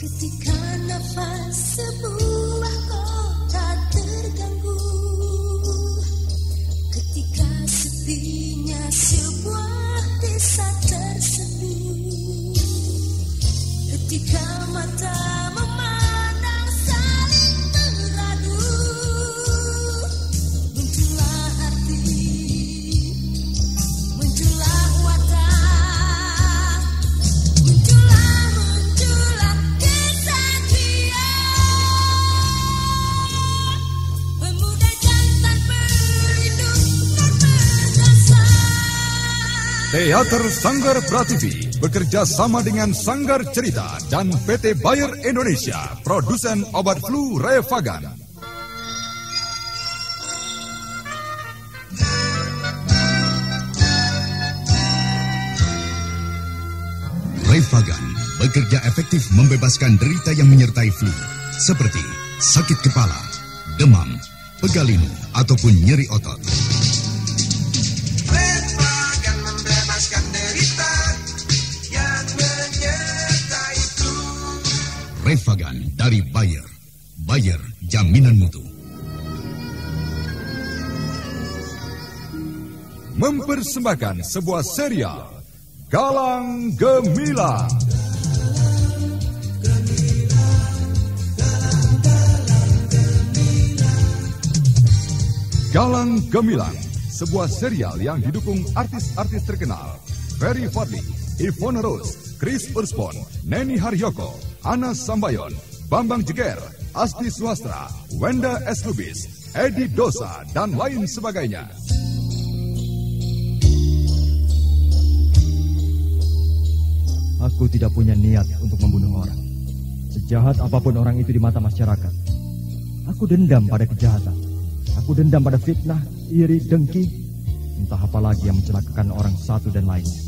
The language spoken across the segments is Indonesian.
Ketika nafas sebuah kota terganggu, ketika sepinya sebuah desa terseduh, ketika mata memandang saling beradu, muncullah arti, muncullah watak, muncullah kisah dia. Pemuda jantan pelindung dan perkasa. Teater Sanggar Prativi bekerja sama dengan Sanggar Cerita dan PT Bayer Indonesia, produsen obat flu Revagan. Revagan bekerja efektif membebaskan derita yang menyertai flu, seperti sakit kepala, demam, pegalinu, ataupun nyeri otot. Revagan membebaskan derita yang menyertai flu. Revagan dari Bayer. Bayer, jaminan mutu. Mempersembahkan sebuah serial Galang Gemilang. Galang Gemilang, sebuah serial yang didukung artis-artis terkenal Ferry Fadli, Ivone Rose, Chris Urspon, Neni Haryoko, Ana Sambayon, Bambang Jeger, Asti Suhastra, Wenda S. Lubis, Edi Dosa, dan lain sebagainya. Aku tidak punya niat untuk membunuh orang. Sejahat apapun orang itu di mata masyarakat, aku dendam pada kejahatan. Aku dendam pada fitnah, iri, dengki, entah apa lagi yang mencelakakan orang satu dan lainnya.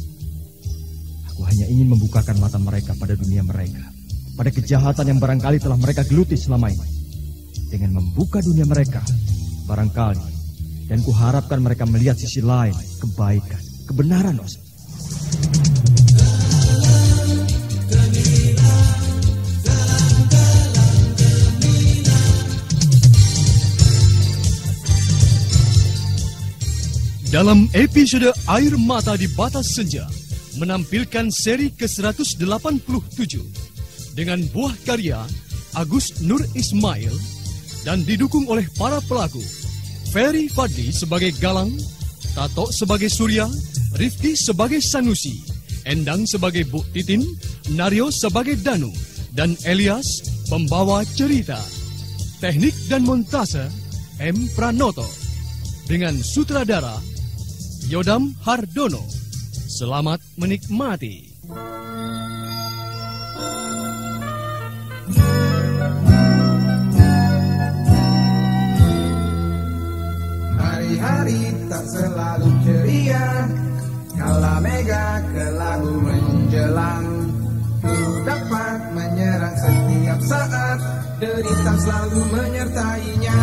Aku hanya ingin membukakan mata mereka pada dunia mereka, pada kejahatan yang barangkali telah mereka geluti selama ini. Dengan membuka dunia mereka, barangkali, dan kuharapkan mereka melihat sisi lain, kebaikan, kebenaran, Os. Dalam episode Air Mata di Batas Senja menampilkan seri ke-187 dengan buah karya Agus Nur Ismail dan didukung oleh para pelaku Ferry Fadli sebagai Galang, Tato sebagai Surya, Rifki sebagai Sanusi, Endang sebagai Bu Titin, Naryo sebagai Danu, dan Elias pembawa cerita. Teknik dan montase M. Pranoto dengan sutradara Yodam Hardono. Selamat menikmati. Hari-hari tak selalu ceria, kala mega kelahu menjelang. Ku dapat menyerang setiap saat, derita selalu menyertainya.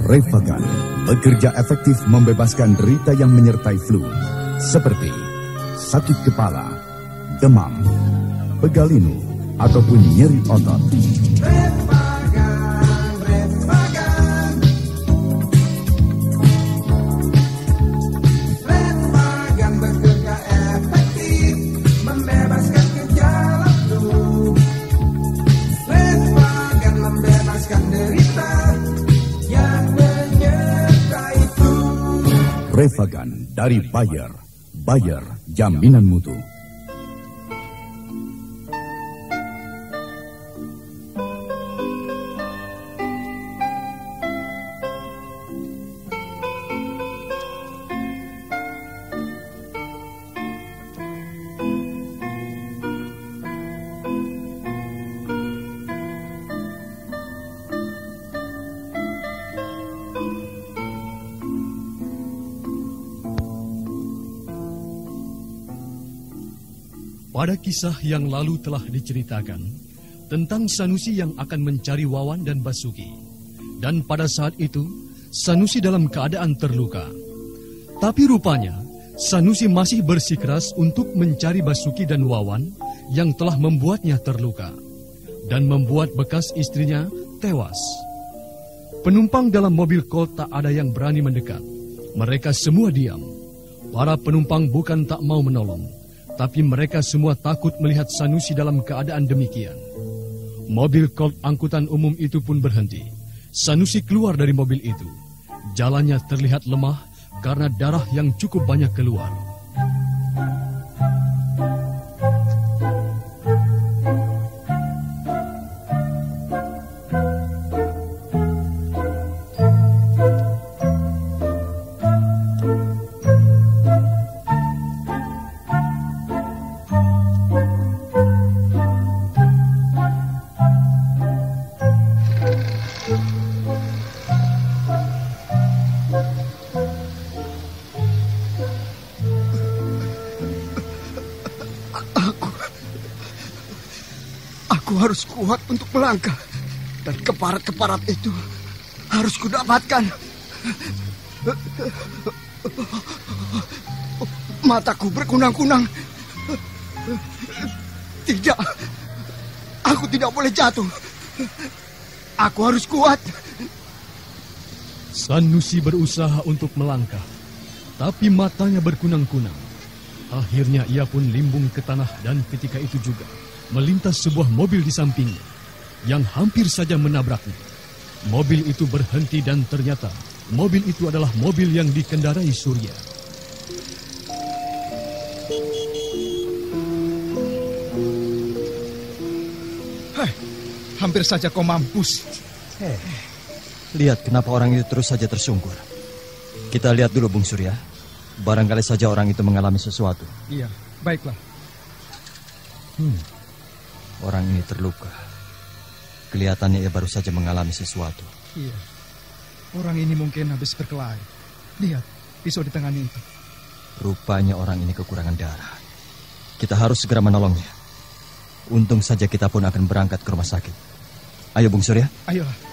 Revagan bekerja efektif membebaskan derita yang menyertai flu, seperti sakit kepala, demam, pegalinu, ataupun nyeri otot. Revagan, Revagan. Revagan bekerja efektif membebaskan gejala flu. Revagan membebaskan derita yang menyertai flu. Revagan dari Bayer. Bayer, jaminan mutu. Pada kisah yang lalu telah diceritakan tentang Sanusi yang akan mencari Wawan dan Basuki. Dan pada saat itu, Sanusi dalam keadaan terluka. Tapi rupanya, Sanusi masih bersikeras untuk mencari Basuki dan Wawan yang telah membuatnya terluka. dan membuat bekas istrinya tewas. Penumpang dalam mobil Colt tak ada yang berani mendekat. Mereka semua diam. Para penumpang bukan tak mau menolong, tapi mereka semua takut melihat Sanusi dalam keadaan demikian. Mobil Colt angkutan umum itu pun berhenti. Sanusi keluar dari mobil itu. Jalannya terlihat lemah karena darah yang cukup banyak keluar. Aku harus kuat untuk melangkah. Dan keparat-keparat itu harus kudapatkan. Mataku berkunang-kunang. Tidak. Aku tidak boleh jatuh. Aku harus kuat. Sanusi berusaha untuk melangkah, tapi matanya berkunang-kunang. Akhirnya ia pun limbung ke tanah dan ketika itu juga melintas sebuah mobil di sampingnya yang hampir saja menabraknya. Mobil itu berhenti dan ternyata mobil itu adalah mobil yang dikendarai Surya. Hei, hampir saja kau mampus. Lihat kenapa orang itu terus saja tersungkur. Kita lihat dulu, Bung Surya. Barangkali saja orang itu mengalami sesuatu. Iya, baiklah. Orang ini terluka. Kelihatannya ia baru saja mengalami sesuatu. Iya, orang ini mungkin habis berkelahi. Lihat, pisau di tangannya itu. Rupanya orang ini kekurangan darah. Kita harus segera menolongnya. Untung saja kita pun akan berangkat ke rumah sakit. Ayo, Bung Surya. Ayolah.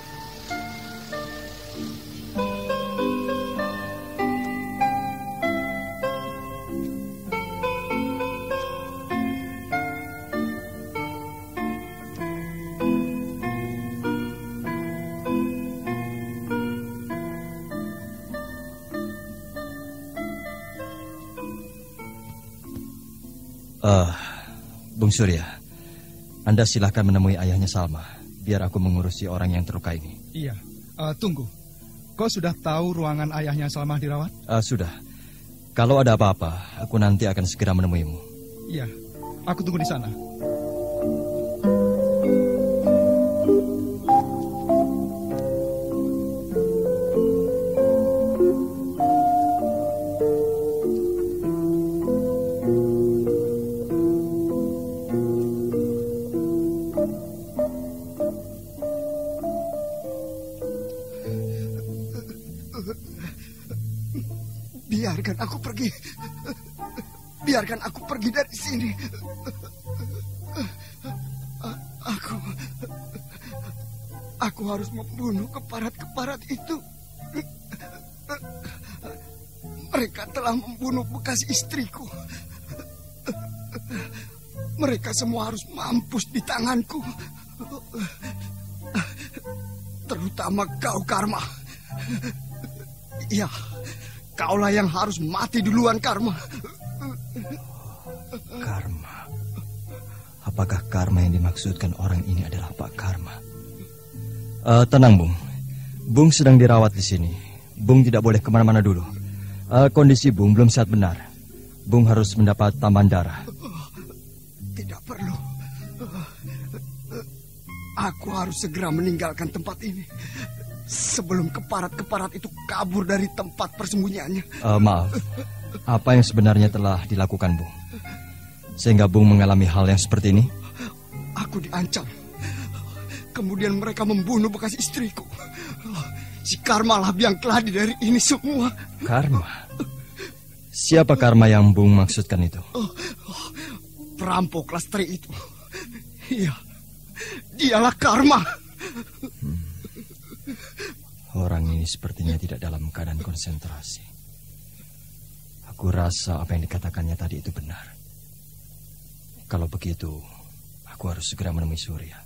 Bung Surya, Anda silahkan menemui ayahnya Salma, biar aku mengurusi orang yang terluka ini. Iya, tunggu. Kau sudah tahu ruangan ayahnya Salma dirawat? Sudah. Kalau ada apa-apa, aku nanti akan segera menemuimu. Iya, aku tunggu di sana. Biarkan aku pergi. Biarkan aku pergi dari sini. Aku harus membunuh keparat-keparat itu. Mereka telah membunuh bekas istriku. Mereka semua harus mampus di tanganku. Terutama kau, Karma. Ya, kaulah yang harus mati duluan, Karma. Karma. Apakah Karma yang dimaksudkan orang ini adalah Pak Karma? Tenang, Bung. Bung sedang dirawat di sini. Bung tidak boleh kemana-mana dulu. Kondisi Bung belum sehat benar. Bung harus mendapat tambahan darah. Tidak perlu. Aku harus segera meninggalkan tempat ini sebelum keparat-keparat itu kabur dari tempat persembunyiannya. Maaf, apa yang sebenarnya telah dilakukan Bung? Sehingga Bung mengalami hal yang seperti ini? Aku diancam. Kemudian mereka membunuh bekas istriku. Si Karma lah yang telah dari ini semua. Karma? Siapa Karma yang Bung maksudkan itu? Perampok kelas 3 itu. Iya, dialah Karma. Orang ini sepertinya tidak dalam keadaan konsentrasi. Aku rasa apa yang dikatakannya tadi itu benar. Kalau begitu, aku harus segera menemui Surya.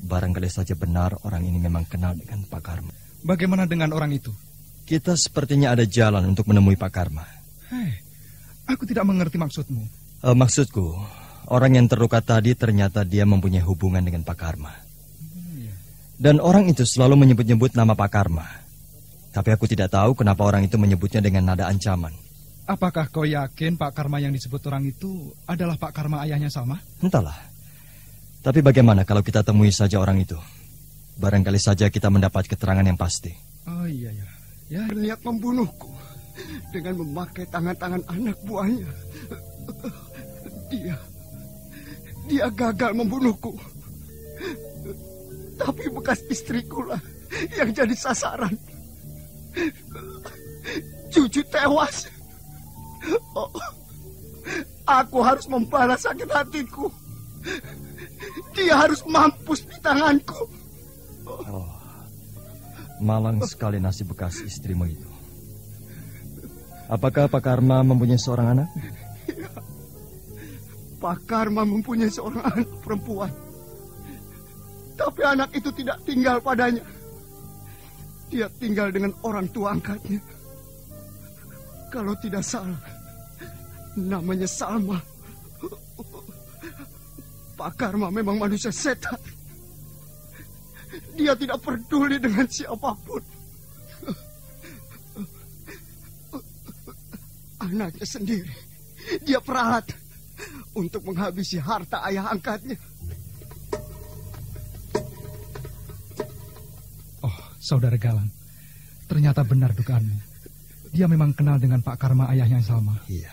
Barangkali saja benar orang ini memang kenal dengan Pak Karma. Bagaimana dengan orang itu? Kita sepertinya ada jalan untuk menemui Pak Karma. Hei, aku tidak mengerti maksudmu. Maksudku, orang yang terluka tadi ternyata dia mempunyai hubungan dengan Pak Karma. Dan orang itu selalu menyebut-nyebut nama Pak Karma. Tapi aku tidak tahu kenapa orang itu menyebutnya dengan nada ancaman. Apakah kau yakin Pak Karma yang disebut orang itu adalah Pak Karma ayahnya Salma? Entahlah. Tapi bagaimana kalau kita temui saja orang itu? Barangkali saja kita mendapat keterangan yang pasti. Oh iya. Ya. Berniat membunuhku dengan memakai tangan-tangan anak buahnya. Dia gagal membunuhku. Tapi bekas istriku lah yang jadi sasaran. Cucu tewas. Oh, aku harus membalas sakit hatiku. Dia harus mampus di tanganku. Oh, malang sekali nasib bekas istrimu itu. Apakah Pak Karma mempunyai seorang anak? Ya, Pak Karma mempunyai seorang anak perempuan. Tapi anak itu tidak tinggal padanya. Dia tinggal dengan orang tua angkatnya. Kalau tidak salah, namanya Salma. Pak Karma memang manusia setan. Dia tidak peduli dengan siapapun. Anaknya sendiri, dia peralat untuk menghabisi harta ayah angkatnya. Oh, Saudara Galang, ternyata benar dugaanmu. Dia memang kenal dengan Pak Karma ayahnya Salma. Iya.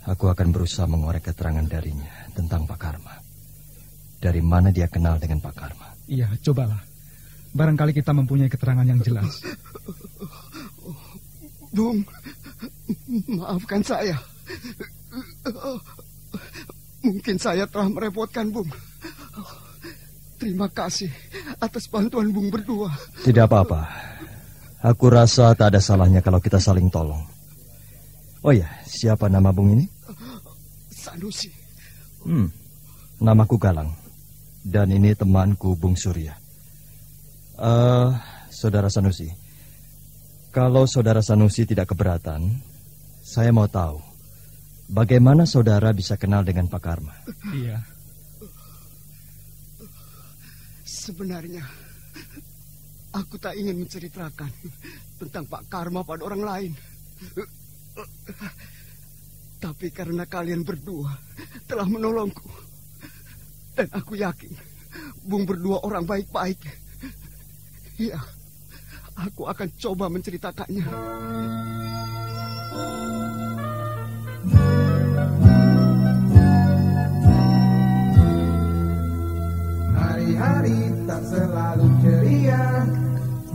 Aku akan berusaha mengorek keterangan darinya tentang Pak Karma. Dari mana dia kenal dengan Pak Karma? Iya, cobalah. Barangkali kita mempunyai keterangan yang jelas. Bung, maafkan saya. Mungkin saya telah merepotkan Bung. Terima kasih atas bantuan Bung berdua. Tidak apa-apa. Aku rasa tak ada salahnya kalau kita saling tolong. Oh ya, siapa nama Bung ini? Sanusi. Namaku Galang. Dan ini temanku Bung Surya. Saudara Sanusi, kalau Saudara Sanusi tidak keberatan, saya mau tahu bagaimana saudara bisa kenal dengan Pak Karma. Iya. Sebenarnya aku tak ingin menceritakan tentang Pak Karma pada orang lain. Tapi karena kalian berdua telah menolongku, dan aku yakin Bung berdua orang baik-baik. Ya, aku akan coba menceritakannya. Hari-hari tak selalu ceria,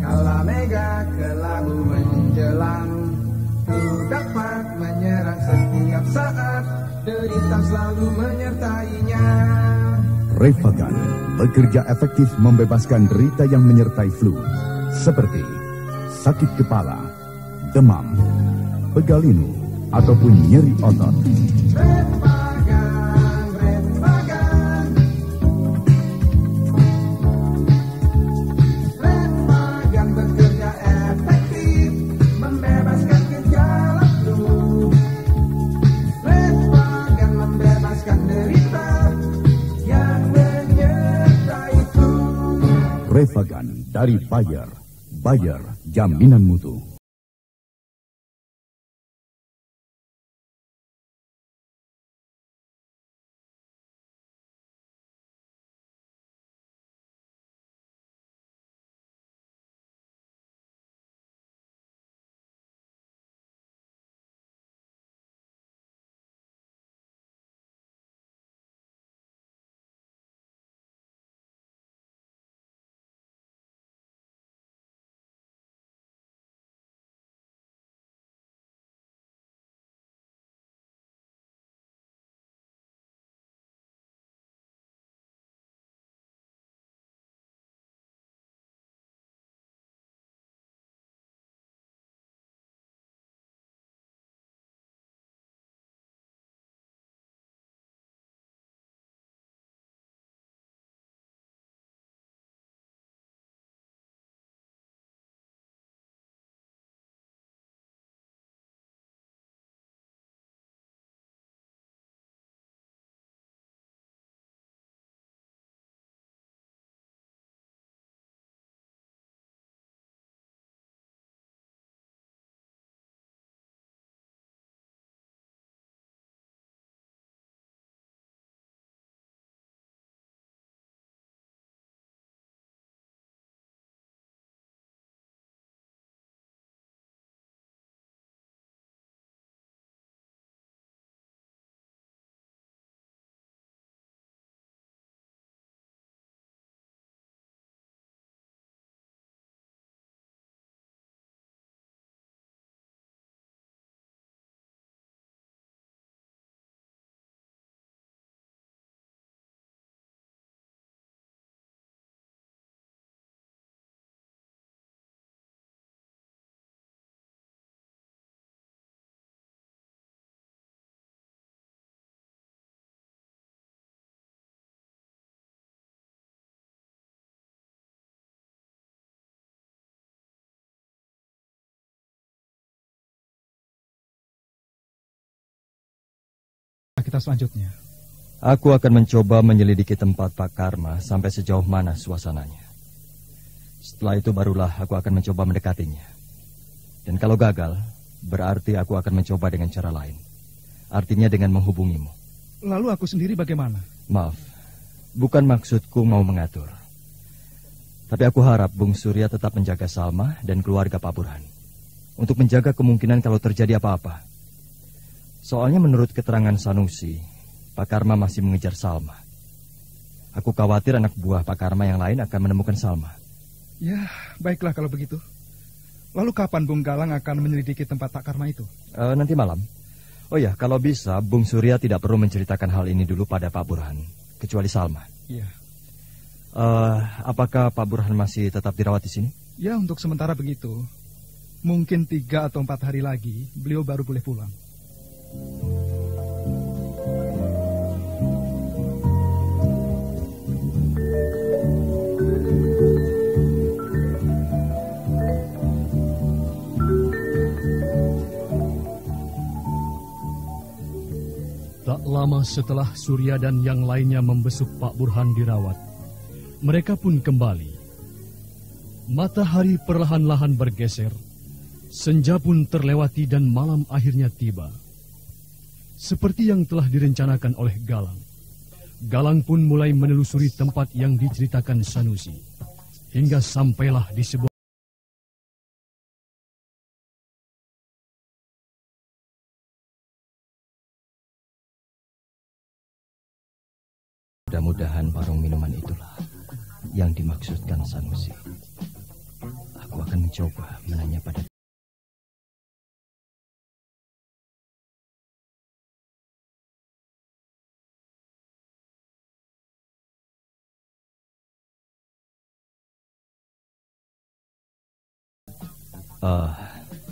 kala mega kelabu menjelang. Ku dapat menyerang setiap saat, derita selalu menyertainya. Refagan bekerja efektif membebaskan derita yang menyertai flu, seperti sakit kepala, demam, pegalinu, ataupun nyeri otot. Refagan bekerja efektif membebaskan gejala flu. Refagan membebaskan derita yang menyertai flu. Refagan dari Bayer. Bayer, jaminan mutu. kita selanjutnya? Aku akan mencoba menyelidiki tempat Pak Karma sampai sejauh mana suasananya. Setelah itu barulah aku akan mencoba mendekatinya. Dan kalau gagal, berarti aku akan mencoba dengan cara lain. Artinya dengan menghubungimu. Lalu aku sendiri bagaimana? Maaf, bukan maksudku mau mengatur. Tapi aku harap Bung Surya tetap menjaga Salma dan keluarga Pak Burhan. Untuk menjaga kemungkinan kalau terjadi apa-apa. Soalnya menurut keterangan Sanusi, Pak Karma masih mengejar Salma. Aku khawatir anak buah Pak Karma yang lain akan menemukan Salma. Ya, baiklah kalau begitu. Lalu kapan Bung Galang akan menyelidiki tempat Pak Karma itu? Nanti malam. Oh ya, kalau bisa Bung Surya tidak perlu menceritakan hal ini dulu pada Pak Burhan, kecuali Salma. Iya. Apakah Pak Burhan masih tetap dirawat di sini? Ya, untuk sementara begitu. Mungkin 3 atau 4 hari lagi beliau baru boleh pulang. Tak lama setelah Surya dan yang lainnya membesuk Pak Burhan dirawat, mereka pun kembali. Matahari perlahan-lahan bergeser, senja pun terlewati dan malam akhirnya tiba. Seperti yang telah direncanakan oleh Galang, Galang pun mulai menelusuri tempat yang diceritakan Sanusi, hingga sampailah di sebuah mudah-mudahan warung minuman itulah yang dimaksudkan Sanusi. Aku akan mencoba menanya pada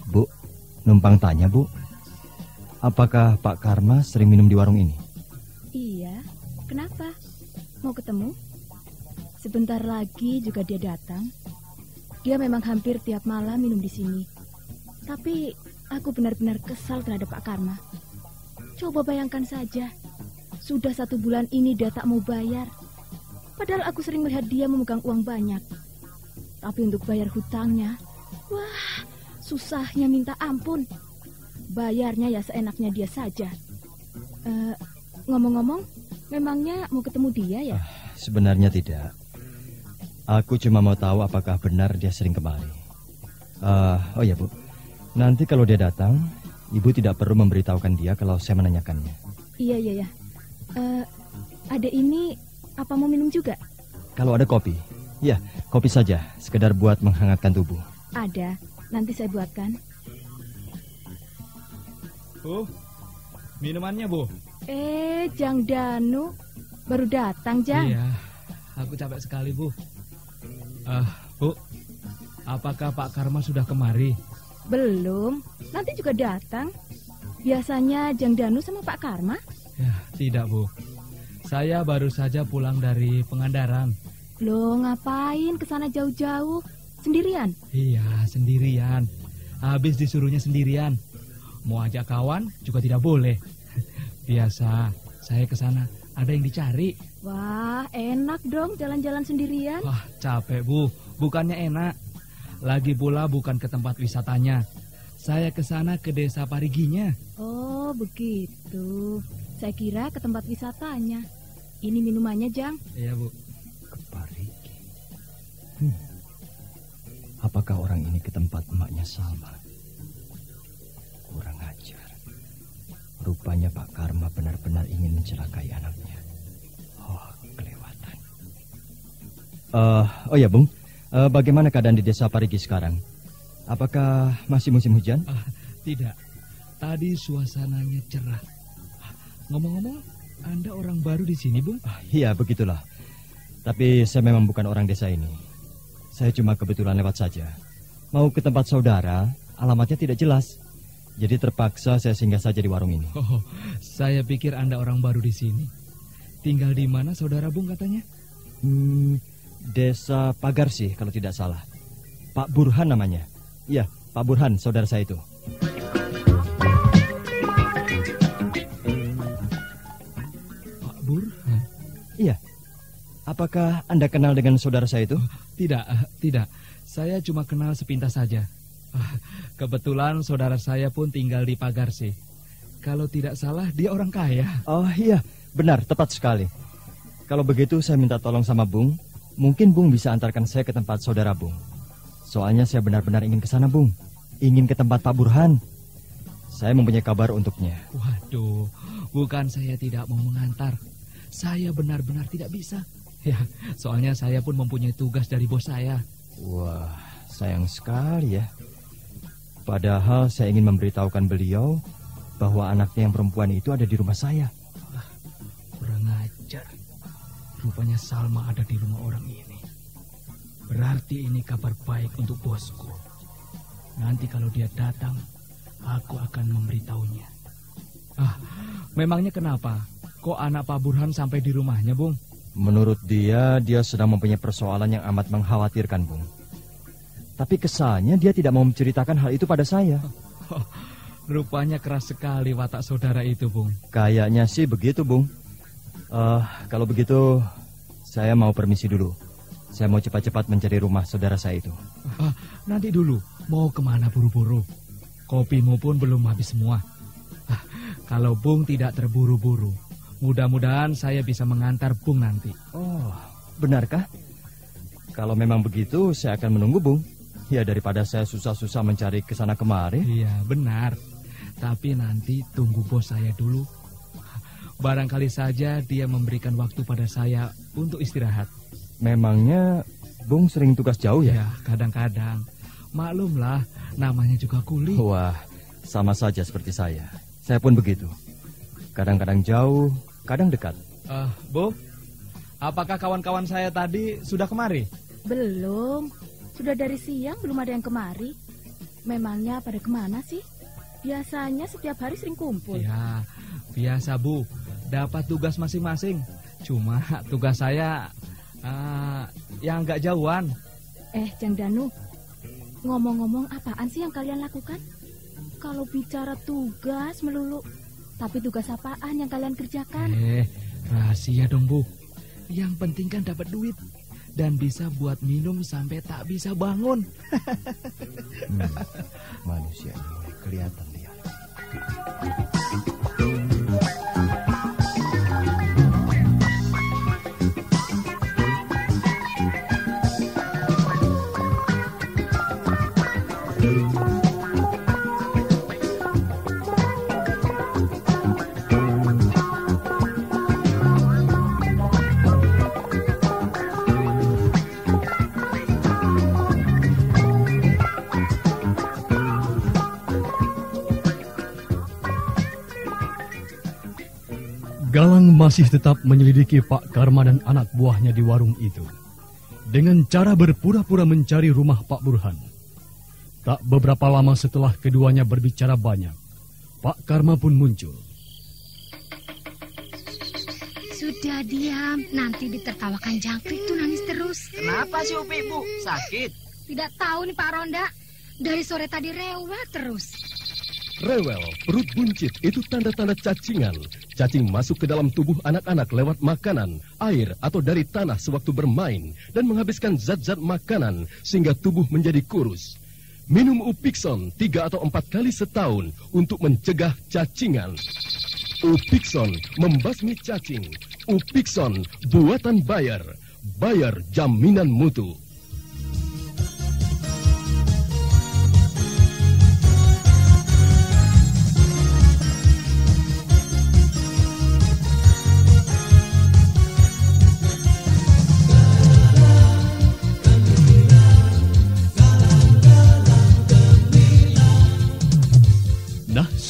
Bu, numpang tanya Bu, apakah Pak Karma sering minum di warung ini? Iya, kenapa? Mau ketemu? Sebentar lagi juga dia datang. Dia memang hampir tiap malam minum di sini. Tapi aku benar-benar kesal terhadap Pak Karma. Coba bayangkan saja, sudah 1 bulan ini dia tak mau bayar. Padahal aku sering melihat dia memegang uang banyak. Tapi untuk bayar hutangnya, wah, susahnya minta ampun. Bayarnya ya seenaknya dia saja. Ngomong-ngomong, memangnya mau ketemu dia ya? Sebenarnya tidak. Aku cuma mau tahu apakah benar dia sering kemari. Oh ya Bu, nanti kalau dia datang, Ibu tidak perlu memberitahukan dia kalau saya menanyakannya. Iya. Adek ini apa mau minum juga? Kalau ada kopi, ya kopi saja, sekedar buat menghangatkan tubuh. Ada, nanti saya buatkan. Bu, minumannya Bu. Jang Danu, baru datang Jang. Iya, aku capek sekali Bu. Bu, apakah Pak Karma sudah kemari? Belum, nanti juga datang. Biasanya Jang Danu sama Pak Karma. Ya, tidak Bu. Saya baru saja pulang dari Pangandaran. Loh, ngapain kesana jauh-jauh? Sendirian? Iya, sendirian. Habis disuruhnya sendirian. Mau ajak kawan juga tidak boleh. Biasa, saya kesana ada yang dicari. Wah, enak dong jalan-jalan sendirian. Wah, capek Bu. Bukannya enak. Lagi pula bukan ke tempat wisatanya. Saya kesana ke desa Pariginya. Oh, begitu. Saya kira ke tempat wisatanya. Ini minumannya, Jang. Iya, Bu. Ke Parigi. Apakah orang ini ke tempat emaknya Salma? Kurang ajar. Rupanya Pak Karma benar-benar ingin mencelakai anaknya. Oh, kelewatan. Oh ya, Bung. Bagaimana keadaan di desa Parigi sekarang? Apakah masih musim hujan? Tidak. Tadi suasananya cerah. Ngomong-ngomong, Anda orang baru di sini, Bung? Iya, begitulah. Tapi saya memang bukan orang desa ini. Saya cuma kebetulan lewat saja. Mau ke tempat saudara, alamatnya tidak jelas. Jadi terpaksa saya singgah saja di warung ini. Oh, saya pikir Anda orang baru di sini. Tinggal di mana saudara Bung katanya? Desa Pagarsih kalau tidak salah. Pak Burhan namanya. Iya, Pak Burhan, saudara saya itu. Apakah Anda kenal dengan saudara saya itu? Tidak. Saya cuma kenal sepintas saja. Kebetulan saudara saya pun tinggal di Pagarsi. Kalau tidak salah, dia orang kaya. Oh iya, benar, tepat sekali. Kalau begitu saya minta tolong sama Bung. Mungkin Bung bisa antarkan saya ke tempat saudara Bung. Soalnya saya benar-benar ingin ke sana, Bung. Ingin ke tempat Pak Burhan. Saya mempunyai kabar untuknya. Waduh, bukan saya tidak mau mengantar. Saya benar-benar tidak bisa. Ya, soalnya saya pun mempunyai tugas dari bos saya. Wah, sayang sekali ya. Padahal saya ingin memberitahukan beliau bahwa anaknya yang perempuan itu ada di rumah saya. Kurang ajar. Rupanya Salma ada di rumah orang ini. Berarti ini kabar baik untuk bosku. Nanti kalau dia datang, aku akan memberitahunya. Memangnya kenapa? Kok anak Pak Burhan sampai di rumahnya, Bung? Menurut dia sedang mempunyai persoalan yang amat mengkhawatirkan, Bung. Tapi kesannya dia tidak mau menceritakan hal itu pada saya. Rupanya keras sekali watak saudara itu, Bung. Kayaknya sih begitu, Bung. Kalau begitu, saya mau permisi dulu. Saya mau cepat-cepat mencari rumah saudara saya itu. Nanti dulu, mau kemana buru-buru? Kopimu pun belum habis semua. Kalau Bung tidak terburu-buru, mudah-mudahan saya bisa mengantar Bung nanti. Oh, benarkah? Kalau memang begitu, saya akan menunggu, Bung. Ya, daripada saya susah-susah mencari ke sana kemari. Iya, benar. Tapi nanti tunggu bos saya dulu. Barangkali saja dia memberikan waktu pada saya untuk istirahat. Memangnya Bung sering tugas jauh ya? Ya, kadang-kadang. Maklumlah, namanya juga kuli. Wah, sama saja seperti saya. Saya pun begitu. Kadang-kadang jauh, kadang dekat. Bu, apakah kawan-kawan saya tadi sudah kemari? Belum. Sudah dari siang belum ada yang kemari. Memangnya pada kemana sih? Biasanya setiap hari sering kumpul. Ya, biasa Bu. Dapat tugas masing-masing. Cuma tugas saya yang agak jauhan. Jang Danu, ngomong-ngomong apaan sih yang kalian lakukan? Kalau bicara tugas melulu, tapi tugas apaan yang kalian kerjakan? Rahasia dong, Bu. Yang penting kan dapat duit dan bisa buat minum sampai tak bisa bangun. Manusia ini mulai kelihatan liar. Galang masih tetap menyelidiki Pak Karma dan anak buahnya di warung itu dengan cara berpura-pura mencari rumah Pak Burhan. Tak beberapa lama setelah keduanya berbicara banyak, Pak Karma pun muncul. Sudah diam, nanti ditertawakan jangkrik tuh nangis terus. Kenapa sih Upi, Bu? Sakit? Tidak tahu nih Pak Ronda, dari sore tadi rewel terus. Rewel, perut buncit, itu tanda-tanda cacingan. Cacing masuk ke dalam tubuh anak-anak lewat makanan, air, atau dari tanah sewaktu bermain dan menghabiskan zat-zat makanan sehingga tubuh menjadi kurus. Minum Upikson 3 atau 4 kali setahun untuk mencegah cacingan. Upikson membasmi cacing. Upikson buatan Bayer. Bayer jaminan mutu.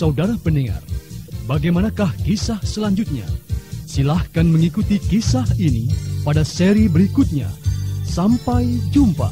Saudara pendengar, bagaimanakah kisah selanjutnya? Silahkan mengikuti kisah ini pada seri berikutnya. Sampai jumpa.